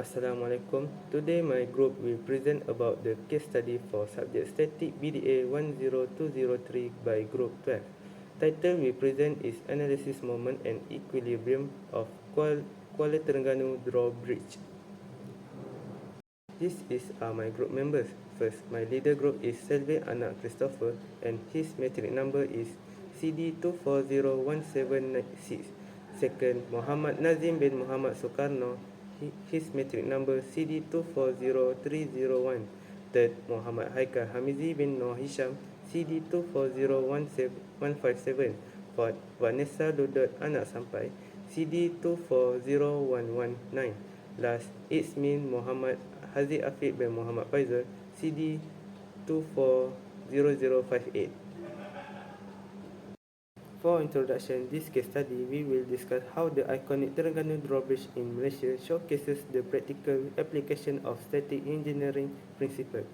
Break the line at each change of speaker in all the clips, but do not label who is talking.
Assalamualaikum. Today my group will present about the case study for subject static BDA 10203 by group 12. Title we present is Analysis Moment and Equilibrium of Kuala Terengganu Drawbridge. This is my group members. First, my leader group is Selvi Anak Christopher and his metric number is CD240176. Second, Muhammad Nazim bin Muhammad Soekarno, his metric number CD240301. Third, Muhammad Haikal Hamizi bin Noor Hisham, CD240157. Fourth, Vanessa Ludot Anak Sampai, CD240119. Last, Ismin Muhammad Haziq Afiq bin Muhammad Faizal, CD 240058. For introduction, this case study, we will discuss how the iconic Terengganu drawbridge in Malaysia showcases the practical application of static engineering principle.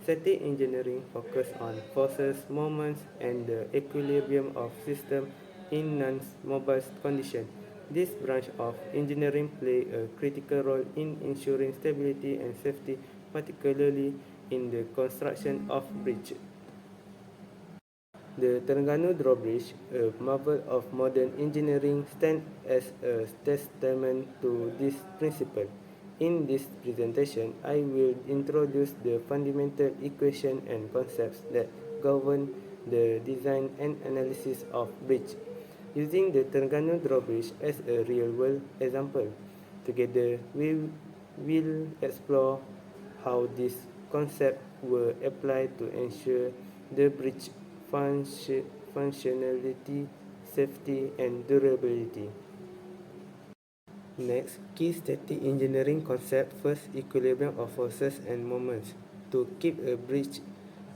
Static engineering focuses on forces, moments, and the equilibrium of system in non-mobile conditions. This branch of engineering plays a critical role in ensuring stability and safety, particularly in the construction of bridges. The Terengganu drawbridge, a marvel of modern engineering, stands as a testament to this principle. In this presentation, I will introduce the fundamental equations and concepts that govern the design and analysis of bridge. Using the Terengganu drawbridge as a real-world example, together we will explore how these concepts were applied to ensure the bridge functionality, safety, and durability. Next, key static engineering concept. First, equilibrium of forces and moments. To keep a bridge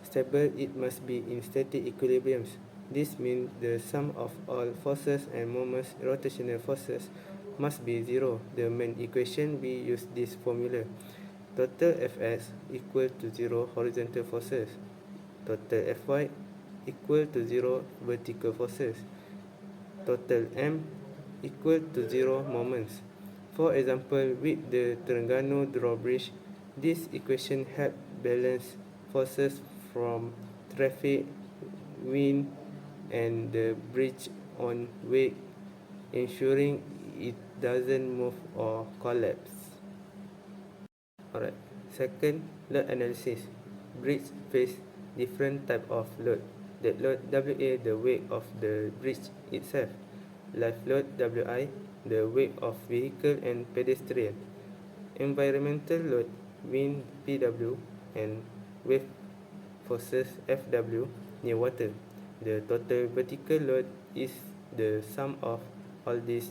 stable, it must be in static equilibriums. This means the sum of all forces and moments, rotational forces, must be zero. The main equation we use this formula. Total Fx equal to zero horizontal forces. Total Fy equal to zero vertical forces. Total M equal to zero moments. For example, with the Terengganu drawbridge, this equation help balance forces from traffic, wind, and the bridge on wake, ensuring it doesn't move or collapse. Alright. Second, load analysis. Bridge face different type of load. The load WA, the weight of the bridge itself. Life load WI, the weight of vehicle and pedestrian. Environmental load, wind PW, and wave forces FW near water. The total vertical load is the sum of all these.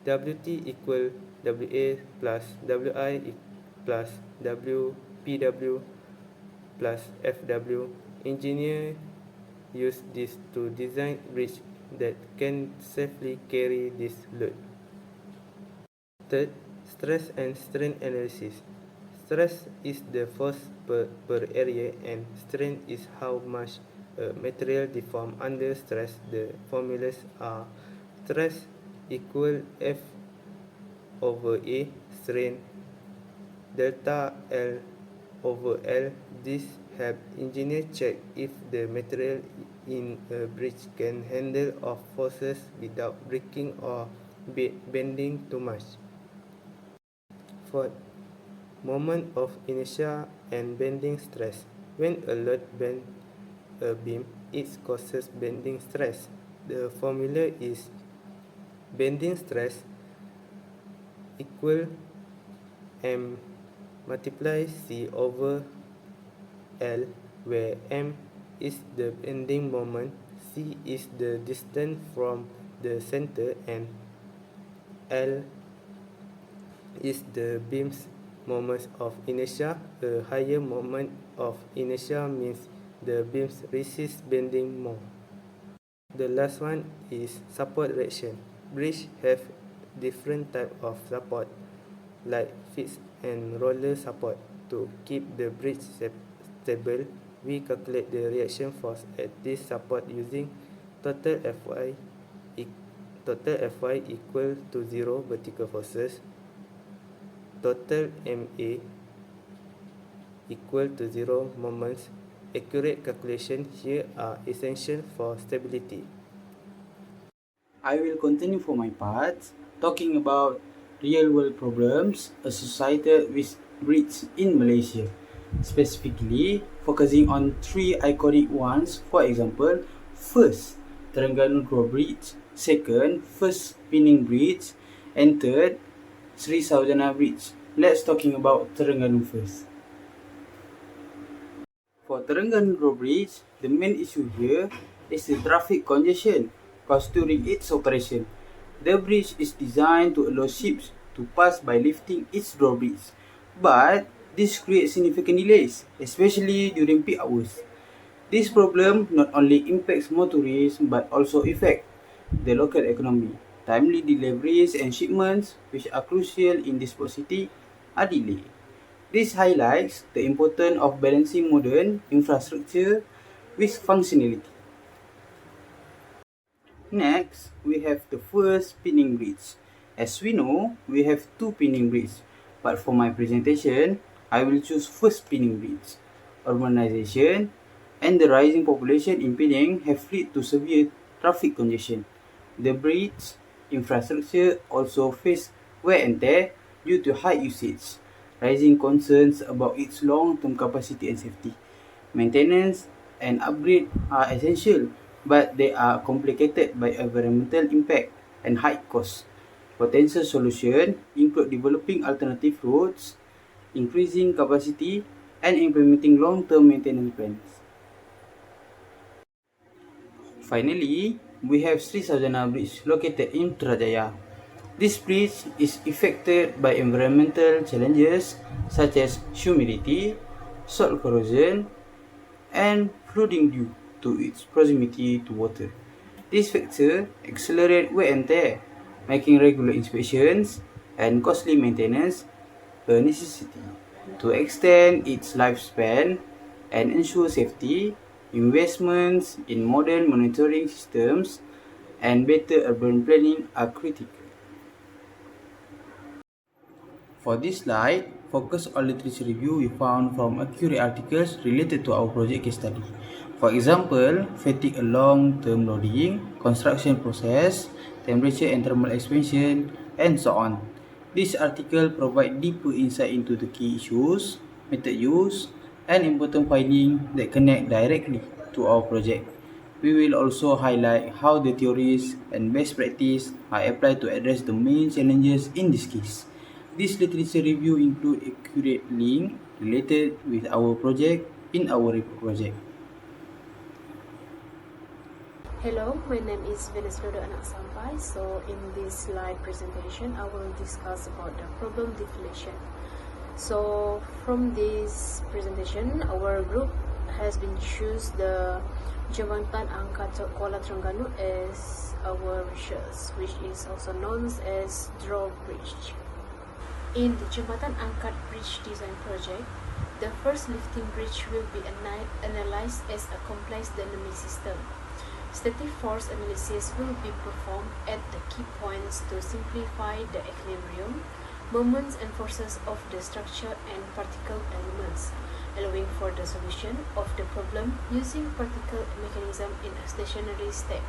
WT equal WA plus WI plus WPW plus FW. Engineer use this to design bridge that can safely carry this load. Third, stress and strain analysis. Stress is the force per area and strain is how much a material deform under stress. The formulas are stress equal F over A, strain delta L over L. This help engineer check if the material in a bridge can handle of forces without breaking or bending too much. Fourth, moment of inertia and bending stress. When a load bends a beam, it causes bending stress. The formula is bending stress equal M multiply C over L, where M is the bending moment, C is the distance from the center, and L is the beam's moment of inertia. A higher moment of inertia means the beam resists bending more. The last one is support reaction. Bridge have different type of support, like fixed and roller support. To keep the bridge stable, we calculate the reaction force at this support using total Fy equal to zero vertical forces, total MA equal to 0 moments. Accurate calculations here are essential for stability.
I will continue for my part, talking about real-world problems associated with bridges in Malaysia, specifically focusing on three iconic ones. For example, first, Terengganu drawbridge; second, first spinning bridge; and third, Sri Saujana Bridge. Let's talking about Terengganu first. For Terengganu drawbridge, the main issue here is the traffic congestion caused during its operation. The bridge is designed to allow ships to pass by lifting its drawbridge, but this creates significant delays, especially during peak hours. This problem not only impacts motorists but also affects the local economy. Timely deliveries and shipments, which are crucial in this city, are delayed. This highlights the importance of balancing modern infrastructure with functionality. Next, we have the first spinning bridge. As we know, we have two spinning bridges, but for my presentation, I will choose first spinning bridge. Urbanization and the rising population in Penang have led to severe traffic congestion. The bridge infrastructure also face wear and tear due to high usage, raising concerns about its long-term capacity and safety. Maintenance and upgrade are essential, but they are complicated by environmental impact and high costs. Potential solutions include developing alternative routes, increasing capacity, and implementing long-term maintenance plans. Finally, we have Sri Saujana Bridge located in Putrajaya. This bridge is affected by environmental challenges such as humidity, soil corrosion, and flooding due to its proximity to water. This factor accelerates wear and tear, making regular inspections and costly maintenance a necessity. To extend its lifespan and ensure safety, investments in modern monitoring systems and better urban planning are critical. For this slide, focus on literature review we found from accurate articles related to our project case study. For example, fatigue a long-term loading, construction process, temperature and thermal expansion, and so on. This article provides deeper insight into the key issues, method use, and important findings that connect directly to our project. We will also highlight how the theories and best practice are applied to address the main challenges in this case. This literature review include accurate link related with our project in our project.
Hello, my name is Venezuela Anak Sampai. So in this slide presentation, I will discuss about the problem definition. So from this presentation, our group has been choose the Jambatan Angkat Kuala Terengganu as our research, which is also known as drawbridge. In the Jambatan Angkat Bridge Design Project, the first lifting bridge will be analyzed as a complex dynamic system. Static force analysis will be performed at the key points to simplify the equilibrium, moments and forces of the structure and particle elements, allowing for the solution of the problem using particle mechanism in a stationary state.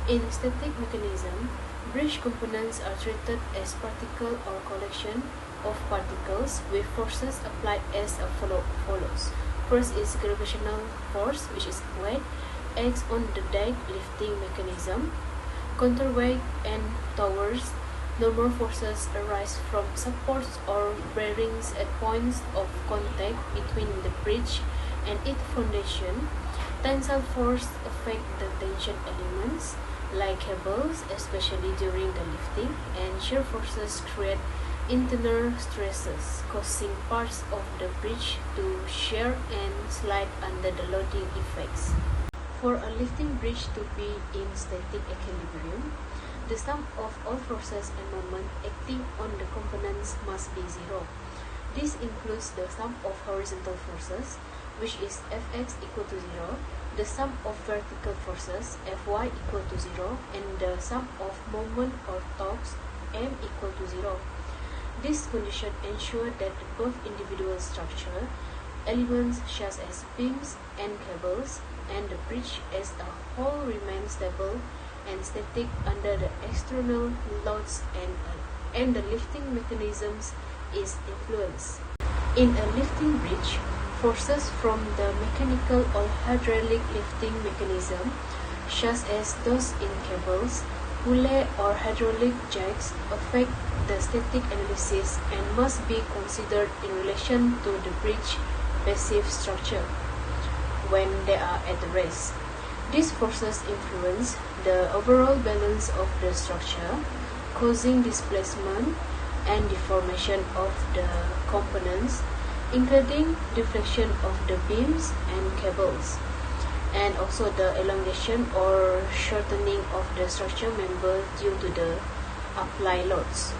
In static mechanism, bridge components are treated as particle or collection of particles with forces applied as follows. First is gravitational force, which is weight, acts on the deck lifting mechanism. Counterweight and towers, normal forces arise from supports or bearings at points of contact between the bridge and its foundation. Tensile force affect the tension elements like cables, especially during the lifting, and shear forces create internal stresses, causing parts of the bridge to shear and slide under the loading effects. For a lifting bridge to be in static equilibrium, the sum of all forces and moment acting on the components must be zero. This includes the sum of horizontal forces, which is Fx equal to 0, the sum of vertical forces, Fy equal to 0, and the sum of moment or torques, M equal to 0. This condition ensures that both individual structure elements such as beams and cables and the bridge as a whole remain stable and static under the external loads and the lifting mechanisms is influenced. In a lifting bridge, forces from the mechanical or hydraulic lifting mechanism, such as those in cables, pulley or hydraulic jacks, affect the static analysis and must be considered in relation to the bridge passive structure when they are at rest. These forces influence the overall balance of the structure, causing displacement and deformation of the components, including deflection of the beams and cables, and also the elongation or shortening of the structure member due to the applied loads.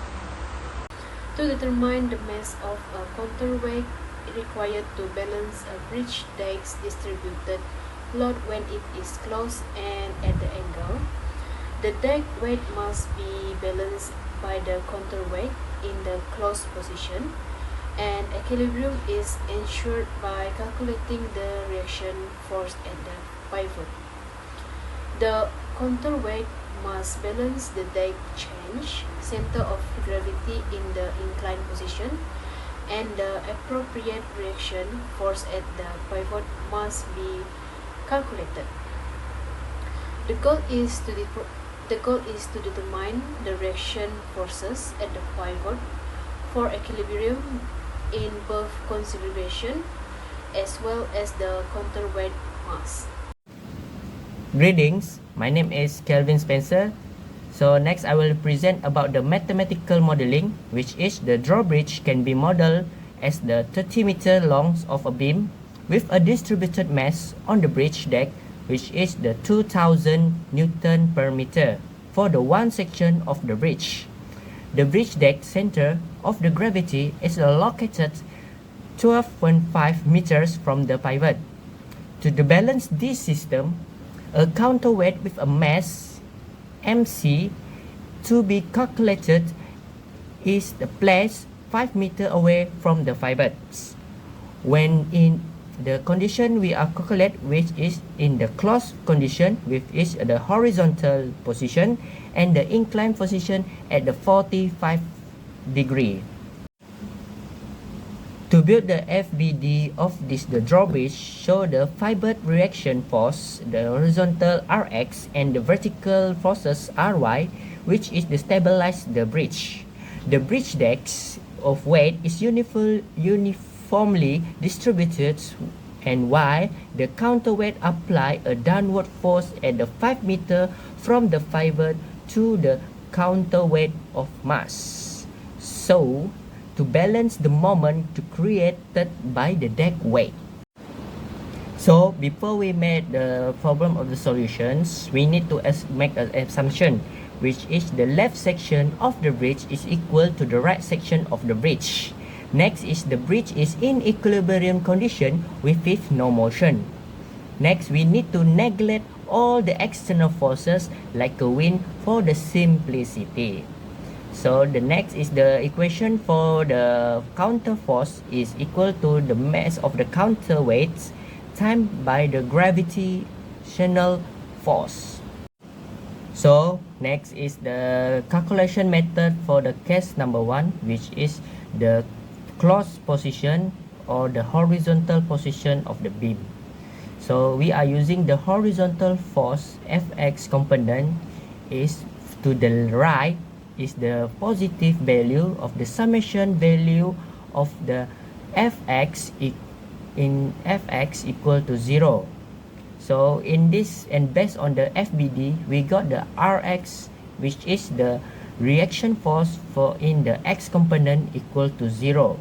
To determine the mass of a counterweight required to balance a bridge deck's distributed load when it is closed and at the angle, the deck weight must be balanced by the counterweight in the closed position, and equilibrium is ensured by calculating the reaction force at the pivot. The counterweight must balance the deck change, center of gravity in the inclined position, and the appropriate reaction force at the pivot must be calculated. The goal is to determine the reaction forces at the pivot for equilibrium in both configuration as well as the counterweight mass.
Greetings, my name is Kelvin Spencer. So next I will present about the mathematical modeling, which is the drawbridge can be modeled as the 30-meter long of a beam with a distributed mass on the bridge deck, which is the 2000 Newton per meter for the one section of the bridge. The bridge deck center of the gravity is located 12.5 meters from the pivot. To balance this system, a counterweight with a mass mc to be calculated is placed 5 meters away from the pivots. When in the condition we are calculate, which is in the closed condition, which is the horizontal position and the inclined position at the 45 degree. To build the FBD of the drawbridge, show the fiber reaction force, the horizontal Rx and the vertical forces Ry, which is to stabilize the bridge. The bridge deck's of weight is uniformly distributed, and while the counterweight apply a downward force at the 5 meter from the fiber to the counterweight of mass. So, to balance the moment created by the deck weight. So before we make the problem of the solutions, we need to make an assumption, which is the left section of the bridge is equal to the right section of the bridge. Next is the bridge is in equilibrium condition with no motion. Next, we need to neglect all the external forces like a wind for the simplicity. So the next is the equation for the counter force is equal to the mass of the counterweights times by the gravitational force. So next is the calculation method for the case number 1, which is the closed position or the horizontal position of the beam. So we are using the horizontal force Fx component is to the right is the positive value of the summation value of the Fx in Fx equal to 0. So in this, and based on the FBD, we got the Rx, which is the reaction force for in the X component equal to 0.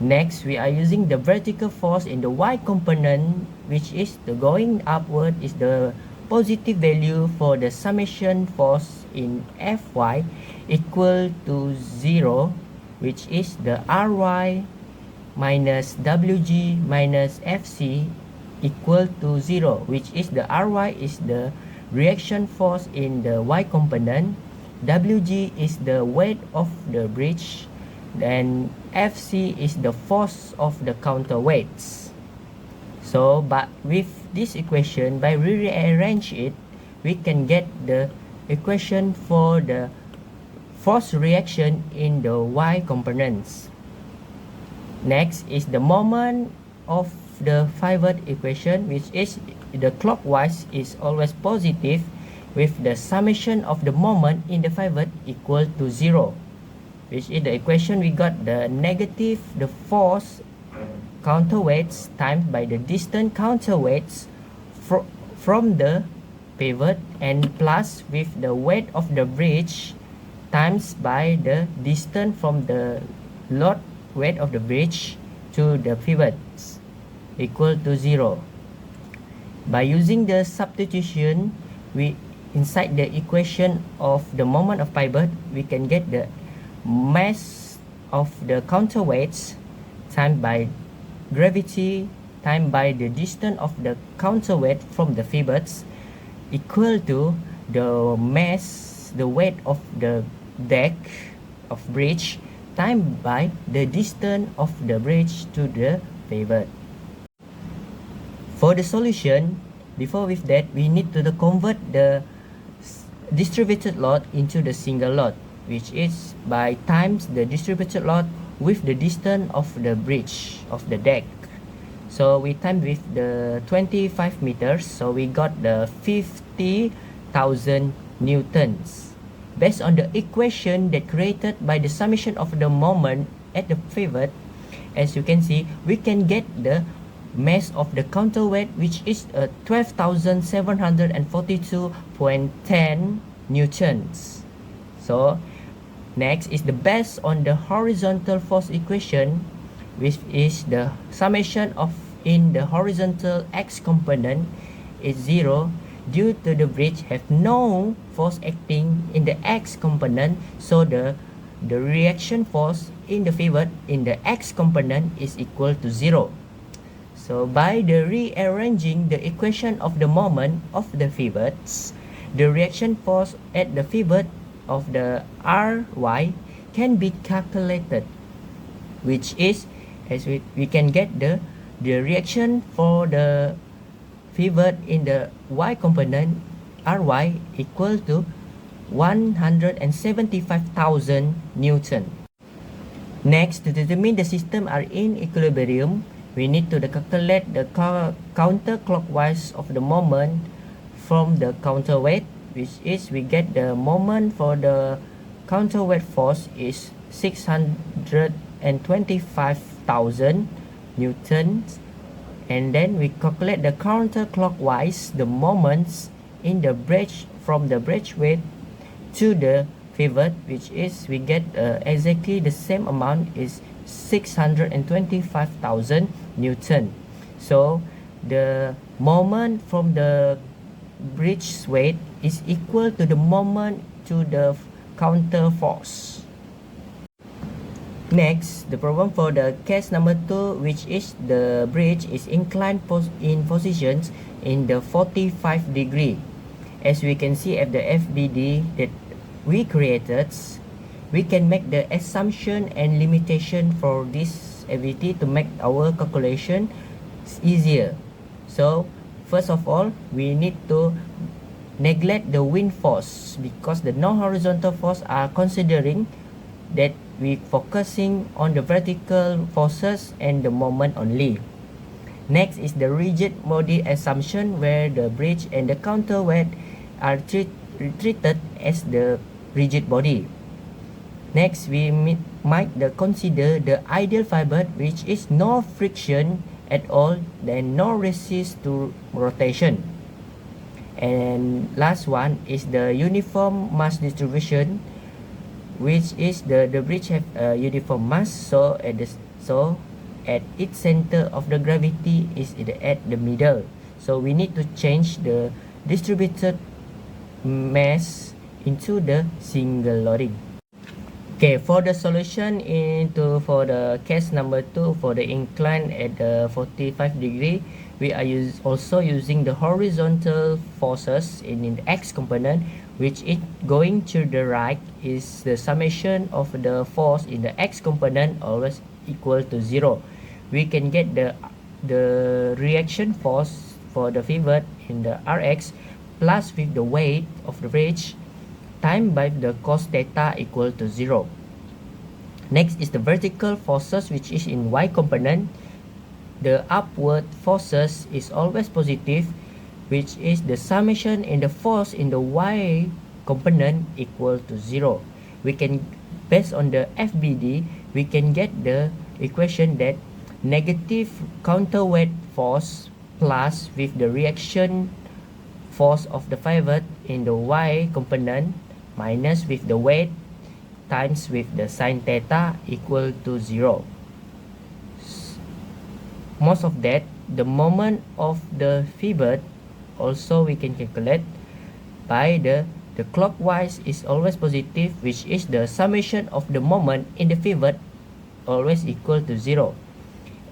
Next, we are using the vertical force in the Y component, which is the going upward is the positive value for the summation force in Fy equal to 0, which is the Ry minus Wg minus Fc equal to 0, which is the Ry is the reaction force in the Y component, Wg is the weight of the bridge, then Fc is the force of the counterweights. So but with this equation, by rearrange it, we can get the equation for the force reaction in the y components. Next is the moment of the pivot equation, which is the clockwise is always positive with the summation of the moment in the pivot equal to 0, which is the equation we got the negative the force counterweights times by the distance counterweights from the pivot, and plus with the weight of the bridge times by the distance from the load weight of the bridge to the pivots equal to 0. By using the substitution, we inside the equation of the moment of pivot, we can get the mass of the counterweights times by gravity times by the distance of the counterweight from the pivots equal to the mass, the weight of the deck of bridge times by the distance of the bridge to the pivot. For the solution, before with that, we need to convert the distributed load into the single load, which is by times the distributed load with the distance of the bridge of the deck. So we timed with the 25 meters, so we got the 50,000 newtons. Based on the equation that created by the summation of the moment at the pivot, as you can see, we can get the mass of the counterweight, which is 12,742.10 newtons. So next is the based on the horizontal force equation, which is the summation of in the horizontal x component is 0 due to the bridge have no force acting in the x component, so the reaction force in the pivot in the x component is equal to 0. So by the rearranging the equation of the moment of the pivots, the reaction force at the pivot of the Ry can be calculated, which is as we can get the reaction for the pivot in the y component Ry equal to 175,000 Newton. Next, to determine the system are in equilibrium, we need to calculate the counterclockwise of the moment from the counterweight, which is we get the moment for the counterweight force is 625,000 newtons, and then we calculate the counterclockwise the moments in the bridge from the bridge weight to the pivot, which is we get exactly the same amount is 625,000 newton. So the moment from the bridge weight is equal to the moment to the counter force. Next, the problem for the case number 2, which is the bridge is inclined in positions in the 45 degree. As we can see at the FBD that we created, we can make the assumption and limitation for this ability to make our calculation easier. So first of all, we need to neglect the wind force because the non-horizontal force are considering that we focusing on the vertical forces and the moment only. Next is the rigid body assumption, where the bridge and the counterweight are treated as the rigid body. Next, we might consider the ideal fiber, which is no friction at all, then no resist to rotation. And last one is the uniform mass distribution, which is the bridge have a uniform mass, so at its center of the gravity is at the middle. So we need to change the distributed mass into the single loading. Okay, for the solution for the case number 2 for the incline at the 45 degree, we are also using the horizontal forces in the x component, which is going to the right is the summation of the force in the x component always equal to 0. We can get the reaction force for the pivot in the Rx plus with the weight of the bridge times by the cos theta equal to 0. Next is the vertical forces, which is in y component. The upward forces is always positive, which is the summation in the force in the y component equal to 0. We can, based on the FBD, we can get the equation that negative counterweight force plus with the reaction force of the pivot in the y component minus with the weight times with the sine theta equal to 0. Most of that, the moment of the pivot also we can calculate by the clockwise is always positive, which is the summation of the moment in the pivot always equal to 0.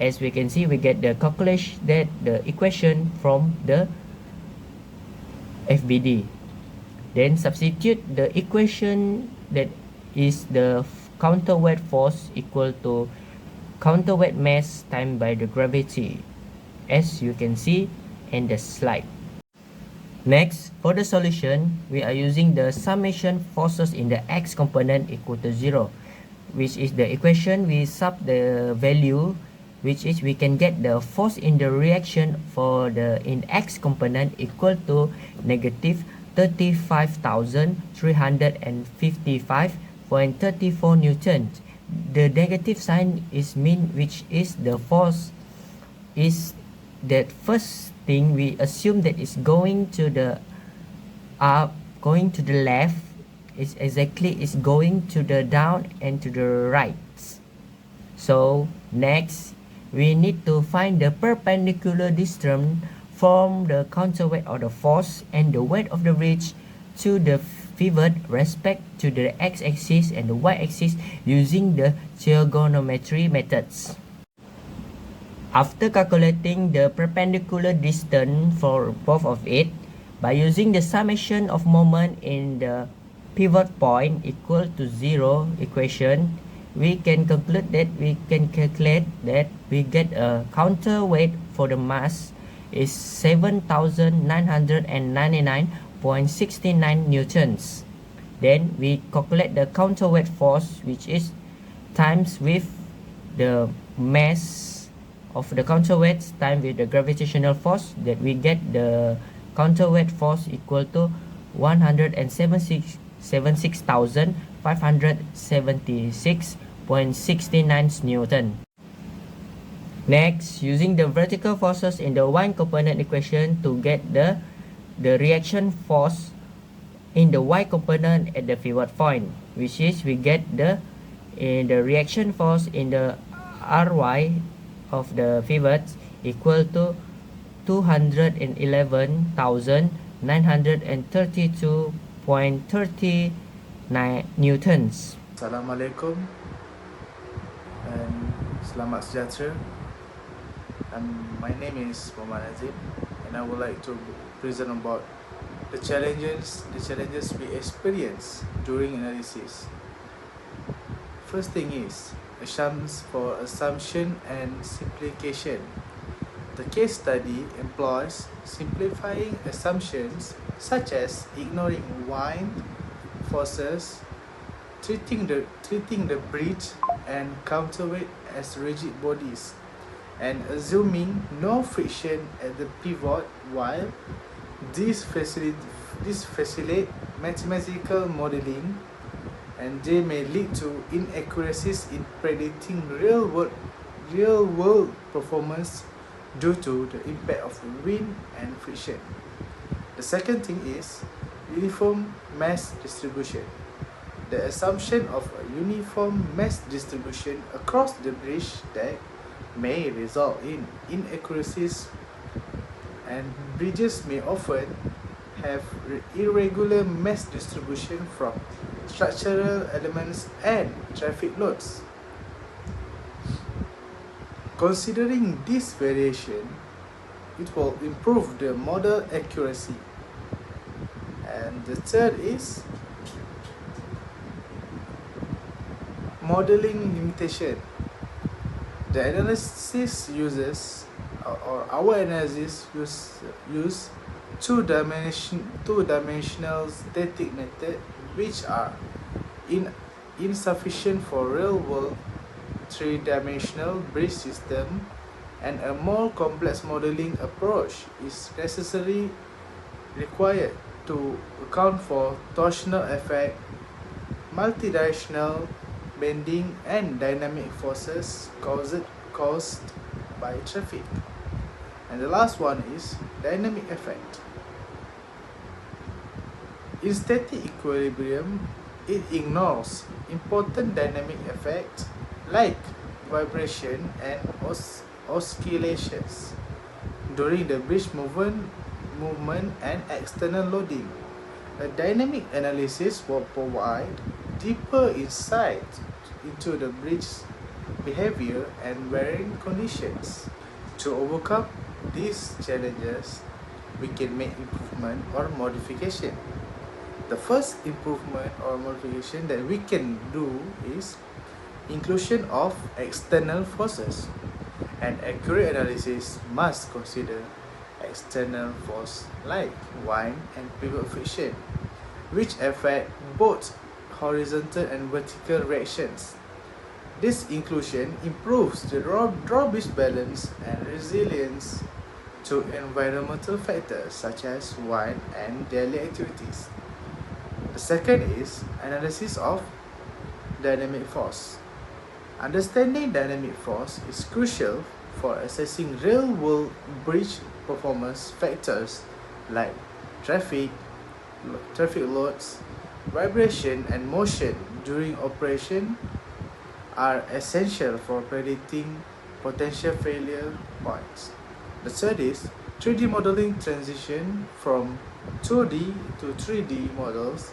As we can see, we get the calculation that the equation from the FBD. Then substitute the equation that is the counterweight force equal to counterweight mass times by the gravity, as you can see in the slide. Next, for the solution, we are using the summation forces in the x component equal to 0, which is the equation we sub the value, which is we can get the force in the reaction for the in x component equal to negative 35,355.34 newtons. The negative sign is mean, which is the force is that first thing we assume that is going to the up, going to the left, is exactly is going to the down and to the right. So next we need to find the perpendicular distance from the counterweight or the force and the weight of the bridge to the pivot respect to the x-axis and the y-axis using the trigonometry methods. After calculating the perpendicular distance for both of it, by using the summation of moment in the pivot point equal to 0 equation, we can conclude that we can calculate that we get a counterweight for the mass is 7,999.69 newtons. Then we calculate the counterweight force, which is times with the mass of the counterweight times with the gravitational force, that we get the counterweight force equal to 176,576.69 newton. Next, using the vertical forces in the y component equation to get the reaction force in the y component at the pivot point, which is we get the reaction force in the ry of the pivot equal to 211,932.39 newtons.
Assalamualaikum and selamat sejahtera. My name is Muhammad Azim, and I would like to present about the challenges we experience during analysis. First thing is assumption and simplification. The case study employs simplifying assumptions such as ignoring wind forces, treating the bridge and counterweight as rigid bodies, and assuming no friction at the pivot. While this facilitate mathematical modeling, and they may lead to inaccuracies in predicting real world performance due to the impact of wind and friction. The second thing is uniform mass distribution. The assumption of a uniform mass distribution across the bridge deck may result in inaccuracies, and bridges may often have irregular mass distribution from structural elements and traffic loads. Considering this variation, it will improve the model accuracy. And The third is modeling limitation. The analysis uses, or our analysis use two-dimensional static method, which are insufficient for real-world three-dimensional bridge system, and a more complex modeling approach is necessarily required to account for torsional effect, multidirectional bending, and dynamic forces caused by traffic. And the last one is dynamic effect. In static equilibrium, it ignores important dynamic effects like vibration and oscillations during the bridge movement and external loading. A dynamic analysis will provide deeper insight into the bridge behavior and wearing conditions. To overcome these challenges, we can make improvement or modification. The first improvement or modification that we can do is inclusion of external forces. An accurate analysis must consider external force like wind and pivot friction, which affect both horizontal and vertical reactions. This inclusion improves the drawbridge balance and resilience to environmental factors such as wind and daily activities. The second is analysis of dynamic force. Understanding dynamic force is crucial for assessing real-world bridge performance factors like traffic loads, vibration, and motion during operation are essential for predicting potential failure points. The third is 3D modeling. Transition from 2D to 3D models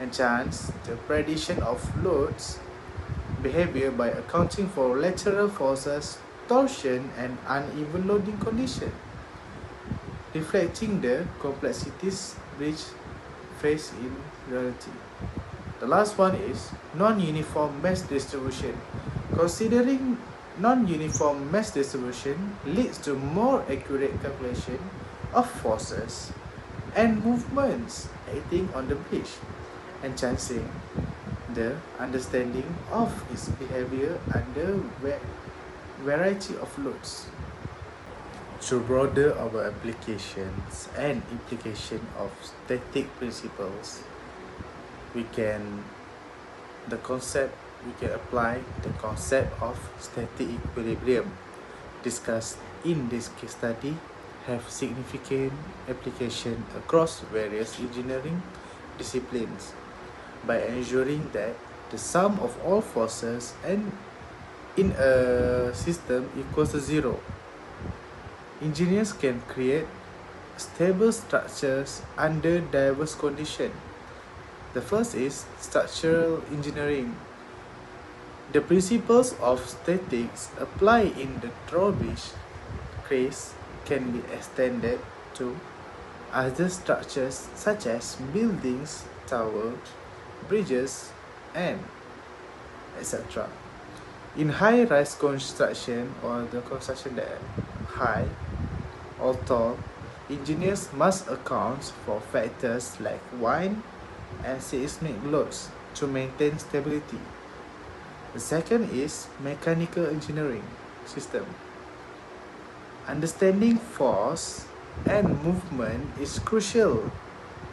enhance the prediction of loads behavior by accounting for lateral forces, torsion, and uneven loading condition, reflecting the complexities bridge face in reality. The last one is non-uniform mass distribution. Considering non-uniform mass distribution leads to more accurate calculation of forces and movements acting on the bridge, enhancing the understanding of its behavior under variety of loads. To broaden our applications and implication of static principles, we can apply the concept of static equilibrium discussed in this case study have significant application across various engineering disciplines by ensuring that the sum of all forces and in a system equals to zero. Engineers can create stable structures under diverse conditions. The first is structural engineering. The principles of statics apply in the drawbridge case can be extended to other structures such as buildings, towers, bridges, and etc. In high-rise construction, or the construction that high or tall, engineers must account for factors like wind and seismic loads to maintain stability. The second is mechanical engineering system. Understanding force and movement is crucial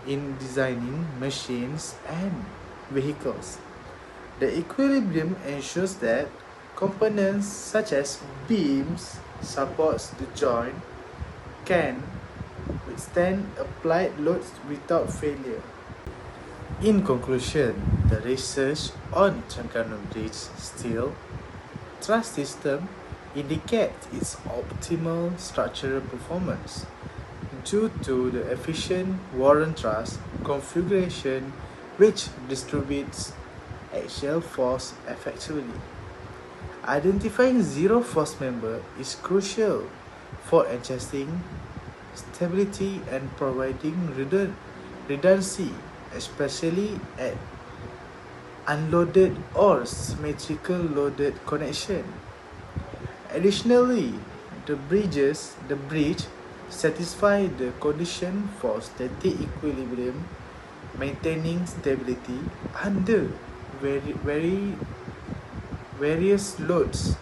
in designing machines and vehicles. The equilibrium ensures that components such as beams, supports the joint, can withstand applied loads without failure. In conclusion, the research on Terengganu Bridge steel truss system indicates its optimal structural performance due to the efficient Warren truss configuration which distributes axial force effectively. Identifying zero force member is crucial for adjusting stability and providing redundancy especially at unloaded or symmetrical loaded connection. Additionally, the bridge satisfy the condition for static equilibrium, maintaining stability under various loads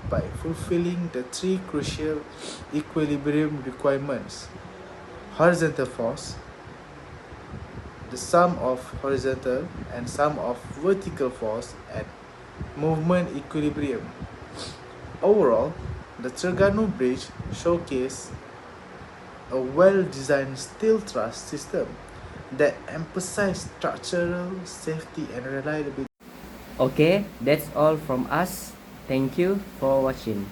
by fulfilling the three crucial equilibrium requirements: horizontal force, the sum of horizontal and sum of vertical force, and movement equilibrium. Overall, the Terengganu Bridge showcased a well-designed steel truss system that emphasized structural safety and reliability.
Okay, that's all from us. Thank you for watching.